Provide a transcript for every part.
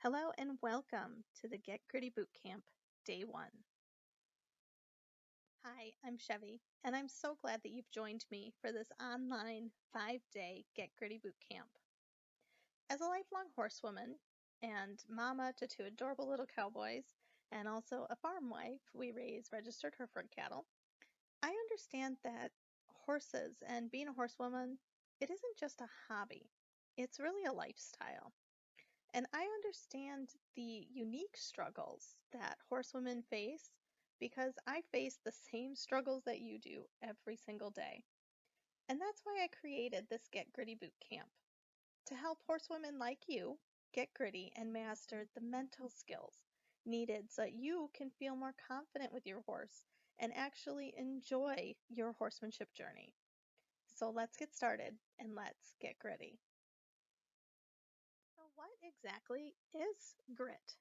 Hello and welcome to the Get Gritty Bootcamp, Day 1. Hi, I'm Chevy, and I'm so glad that you've joined me for this online 5-day Get Gritty Bootcamp. As a lifelong horsewoman and mama to two adorable little cowboys, and also a farm wife, we raise registered Hereford cattle. I understand that horses and being a horsewoman, it isn't just a hobby, it's really a lifestyle. And I understand the unique struggles that horsewomen face because I face the same struggles that you do every single day. And that's why I created this Get Gritty Boot Camp to help horsewomen like you get gritty and master the mental skills needed so that you can feel more confident with your horse and actually enjoy your horsemanship journey. So let's get started and let's get gritty. So, what exactly is grit?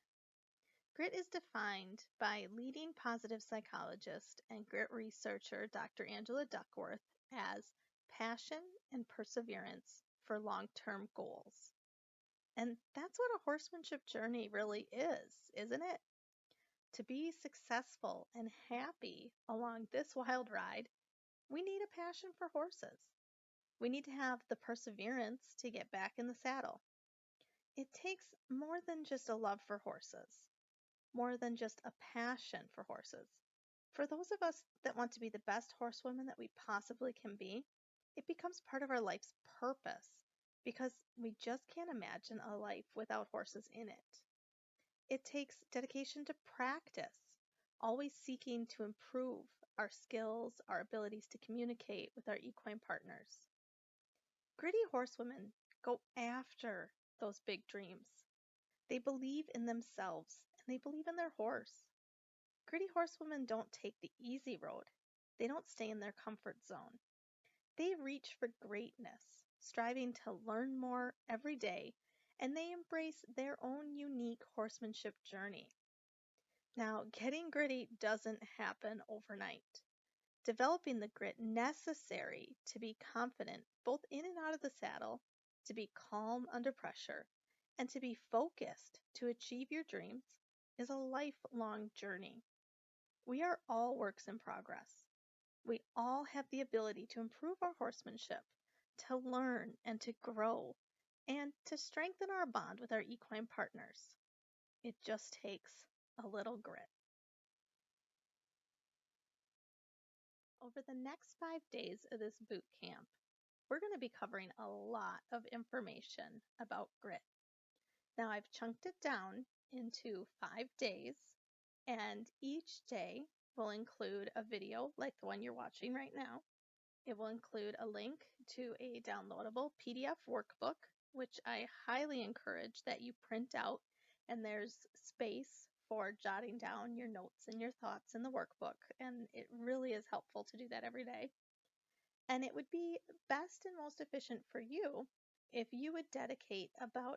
Grit is defined by leading positive psychologist and grit researcher Dr. Angela Duckworth as passion and perseverance for long-term goals. And that's what a horsemanship journey really is, isn't it? To be successful and happy along this wild ride, we need a passion for horses. We need to have the perseverance to get back in the saddle. It takes more than just a love for horses, more than just a passion for horses. For those of us that want to be the best horsewomen that we possibly can be, it becomes part of our life's purpose because we just can't imagine a life without horses in it. It takes dedication to practice, always seeking to improve our skills, our abilities to communicate with our equine partners. Gritty horsewomen go after those big dreams. They believe in themselves and they believe in their horse. Gritty horsewomen don't take the easy road. They don't stay in their comfort zone. They reach for greatness, striving to learn more every day, and they embrace their own unique horsemanship journey. Now, getting gritty doesn't happen overnight. Developing the grit necessary to be confident both in and out of the saddle, to be calm under pressure, and to be focused to achieve your dreams is a lifelong journey. We are all works in progress. We all have the ability to improve our horsemanship, to learn and to grow, and to strengthen our bond with our equine partners. It just takes a little grit. Over the next 5 days of this boot camp, we're going to be covering a lot of information about grit. Now, I've chunked it down into 5 days, and each day will include a video like the one you're watching right now. It will include a link to a downloadable PDF workbook, which I highly encourage that you print out, and there's space for jotting down your notes and your thoughts in the workbook, and it really is helpful to do that every day. And it would be best and most efficient for you if you would dedicate about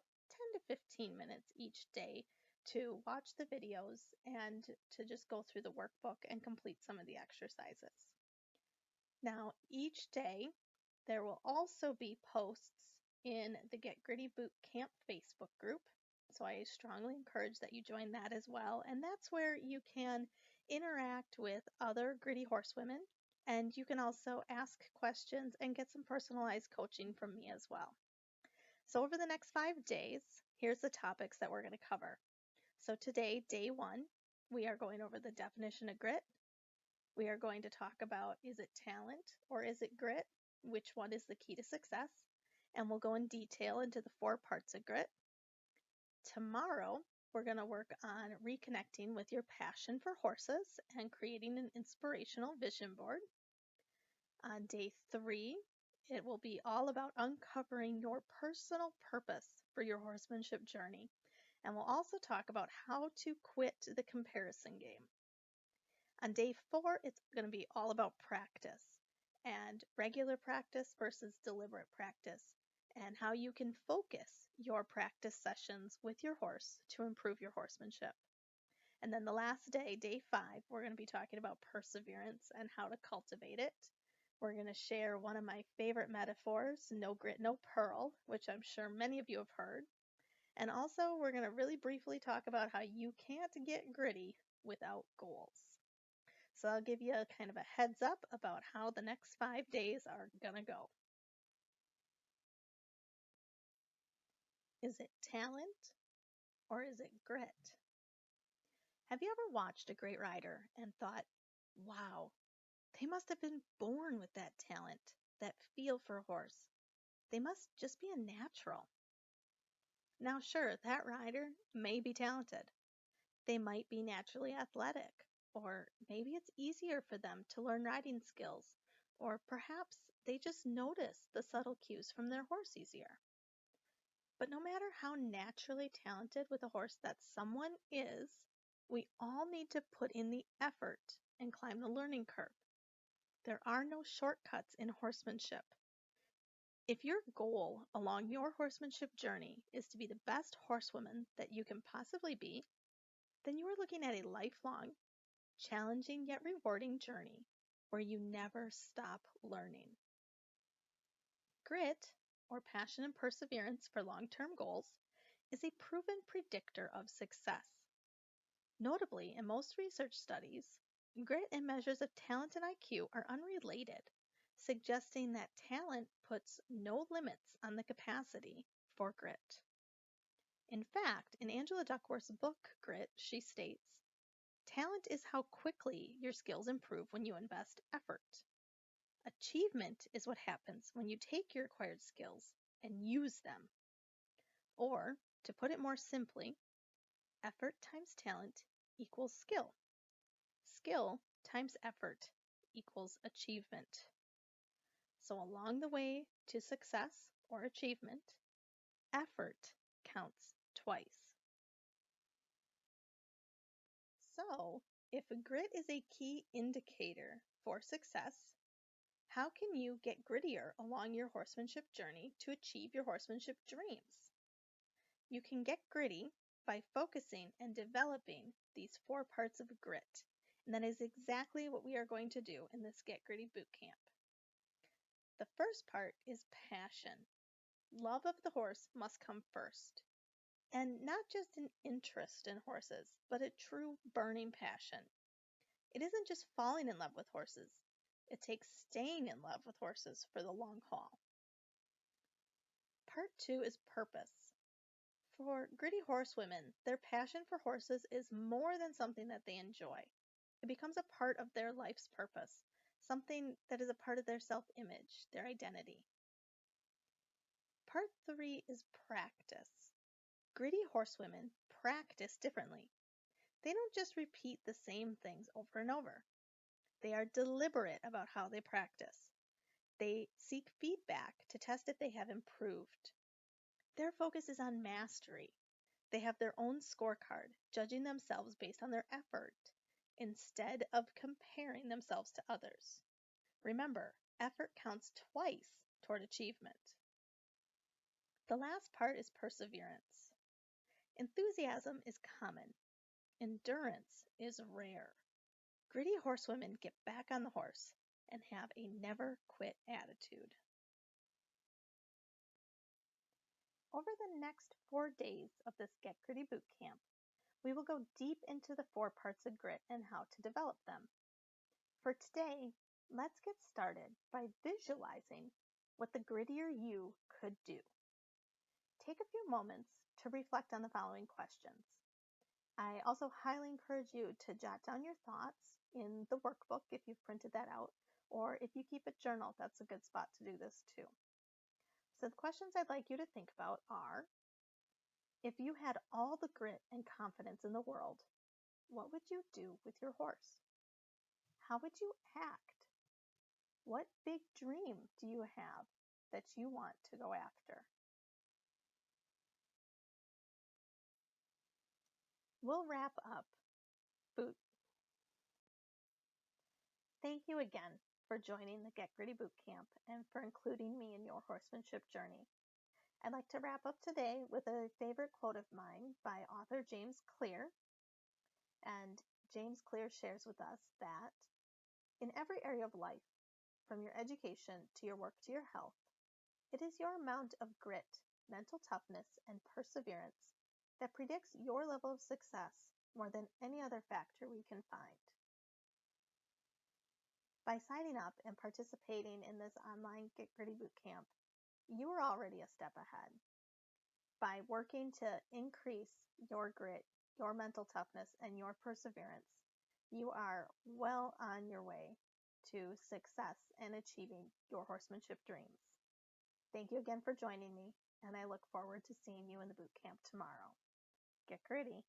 10 to 15 minutes each day to watch the videos and to just go through the workbook and complete some of the exercises. Now, each day there will also be posts in the Get Gritty Boot Camp Facebook group. So I strongly encourage that you join that as well. And that's where you can interact with other gritty horsewomen. And you can also ask questions and get some personalized coaching from me as well. So over the next 5 days, here's the topics that we're going to cover. So today, day 1, we are going over the definition of grit. We are going to talk about, is it talent or is it grit? Which one is the key to success? And we'll go in detail into the 4 parts of grit. Tomorrow, we're going to work on reconnecting with your passion for horses and creating an inspirational vision board. On day 3, it will be all about uncovering your personal purpose for your horsemanship journey. And we'll also talk about how to quit the comparison game. On day 4, it's going to be all about practice and regular practice versus deliberate practice and how you can focus your practice sessions with your horse to improve your horsemanship. And then the last day, day 5, we're going to be talking about perseverance and how to cultivate it. We're going to share one of my favorite metaphors, no grit, no pearl, which I'm sure many of you have heard. And also, we're going to really briefly talk about how you can't get gritty without goals. So I'll give you a kind of a heads up about how the next 5 days are going to go. Is it talent or is it grit? Have you ever watched a great rider and thought, wow, they must have been born with that talent, that feel for a horse. They must just be a natural. Now, sure, that rider may be talented. They might be naturally athletic, or maybe it's easier for them to learn riding skills, or perhaps they just notice the subtle cues from their horse easier. But no matter how naturally talented with a horse that someone is, we all need to put in the effort and climb the learning curve. There are no shortcuts in horsemanship. If your goal along your horsemanship journey is to be the best horsewoman that you can possibly be, then you are looking at a lifelong, challenging yet rewarding journey where you never stop learning. Grit, or passion and perseverance for long-term goals, is a proven predictor of success. Notably, in most research studies, grit and measures of talent and IQ are unrelated, suggesting that talent puts no limits on the capacity for grit. In fact, in Angela Duckworth's book, Grit, she states, talent is how quickly your skills improve when you invest effort. Achievement is what happens when you take your acquired skills and use them. Or, to put it more simply, effort times talent equals skill. Skill times effort equals achievement. So along the way to success or achievement, effort counts twice. So, if grit is a key indicator for success, how can you get grittier along your horsemanship journey to achieve your horsemanship dreams? You can get gritty by focusing and developing these 4 parts of grit. And that is exactly what we are going to do in this Get Gritty boot camp. The first part is passion. Love of the horse must come first. And not just an interest in horses, but a true burning passion. It isn't just falling in love with horses. It takes staying in love with horses for the long haul. Part 2 is purpose. For gritty horsewomen, their passion for horses is more than something that they enjoy. It becomes a part of their life's purpose, something that is a part of their self-image, their identity. Part 3 is practice. Gritty horsewomen practice differently. They don't just repeat the same things over and over. They are deliberate about how they practice. They seek feedback to test if they have improved. Their focus is on mastery. They have their own scorecard, judging themselves based on their effort, instead of comparing themselves to others. Remember, effort counts twice toward achievement. The last part is perseverance. Enthusiasm is common. Endurance is rare. Gritty horsewomen get back on the horse and have a never quit attitude. Over the next 4 days of this Get Gritty boot camp, we will go deep into the 4 parts of grit and how to develop them. For today, let's get started by visualizing what the grittier you could do. Take a few moments to reflect on the following questions. I also highly encourage you to jot down your thoughts in the workbook if you've printed that out, or if you keep a journal, that's a good spot to do this too. So the questions I'd like you to think about are, if you had all the grit and confidence in the world, what would you do with your horse? How would you act? What big dream do you have that you want to go after? We'll wrap up. Thank you again for joining the Get Gritty Boot Camp and for including me in your horsemanship journey. I'd like to wrap up today with a favorite quote of mine by author James Clear. And James Clear shares with us that in every area of life, from your education to your work to your health, it is your amount of grit mental toughness, and perseverance that predicts your level of success more than any other factor we can find. By signing up and participating in this online Get Gritty Bootcamp, you are already a step ahead. By working to increase your grit, your mental toughness, and your perseverance, you are well on your way to success and achieving your horsemanship dreams. Thank you again for joining me, and I look forward to seeing you in the boot camp tomorrow. Get gritty.